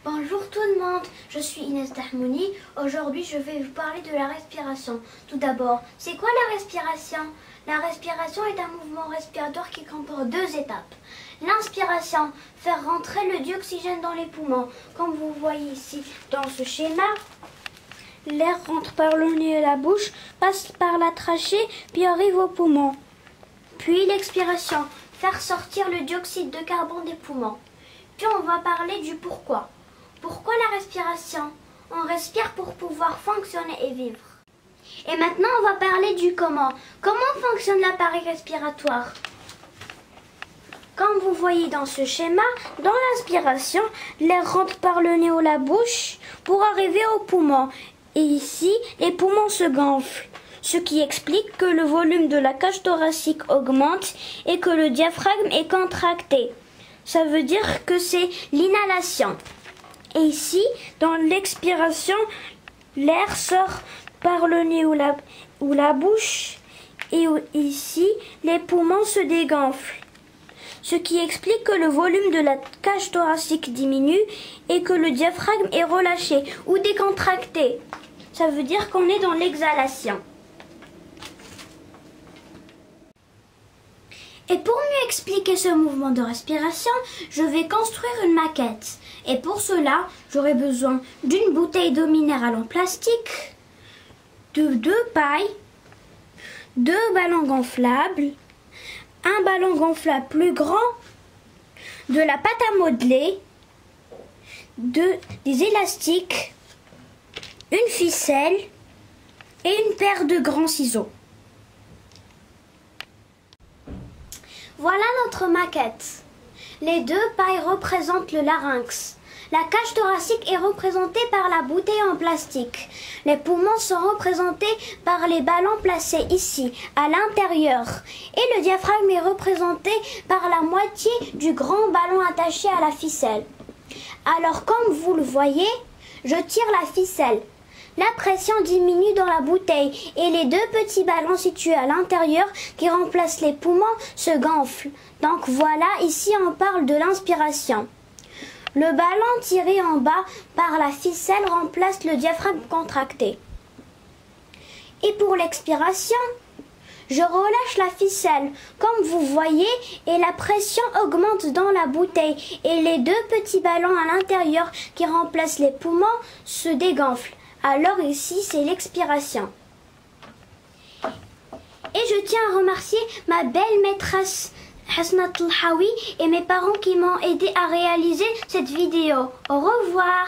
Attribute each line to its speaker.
Speaker 1: Bonjour tout le monde, je suis Inès Dahmouni. Aujourd'hui, je vais vous parler de la respiration. Tout d'abord, c'est quoi la respiration? La respiration est un mouvement respiratoire qui comporte deux étapes. L'inspiration, faire rentrer le dioxygène dans les poumons. Comme vous voyez ici dans ce schéma, l'air rentre par le nez et la bouche, passe par la trachée, puis arrive aux poumons. Puis l'expiration, faire sortir le dioxyde de carbone des poumons. Puis on va parler du pourquoi. Pourquoi la respiration? On respire pour pouvoir fonctionner et vivre. Et maintenant, on va parler du comment. Comment fonctionne l'appareil respiratoire? Comme vous voyez dans ce schéma, dans l'inspiration, l'air rentre par le nez ou la bouche pour arriver aux poumons. Et ici, les poumons se gonflent, ce qui explique que le volume de la cage thoracique augmente et que le diaphragme est contracté. Ça veut dire que c'est l'inhalation. Et ici, dans l'expiration, l'air sort par le nez ou la bouche. Et ici, les poumons se dégonflent. Ce qui explique que le volume de la cage thoracique diminue et que le diaphragme est relâché ou décontracté. Ça veut dire qu'on est dans l'exhalation. Et pour mieux expliquer ce mouvement de respiration, je vais construire une maquette. Et pour cela, j'aurai besoin d'une bouteille d'eau minérale en plastique, de 2 pailles, 2 ballons gonflables, un ballon gonflable plus grand, de la pâte à modeler, des élastiques, une ficelle et une paire de grands ciseaux. Voilà notre maquette. Les 2 pailles représentent le larynx. La cage thoracique est représentée par la bouteille en plastique. Les poumons sont représentés par les ballons placés ici, à l'intérieur. Et le diaphragme est représenté par la moitié du grand ballon attaché à la ficelle. Alors comme vous le voyez, je tire la ficelle. La pression diminue dans la bouteille et les 2 petits ballons situés à l'intérieur qui remplacent les poumons se gonflent. Donc voilà, ici on parle de l'inspiration. Le ballon tiré en bas par la ficelle remplace le diaphragme contracté. Et pour l'expiration, je relâche la ficelle, comme vous voyez, et la pression augmente dans la bouteille et les 2 petits ballons à l'intérieur qui remplacent les poumons se dégonflent. Alors ici, c'est l'expiration. Et je tiens à remercier ma belle maîtresse Hasnat El Hawi et mes parents qui m'ont aidé à réaliser cette vidéo. Au revoir.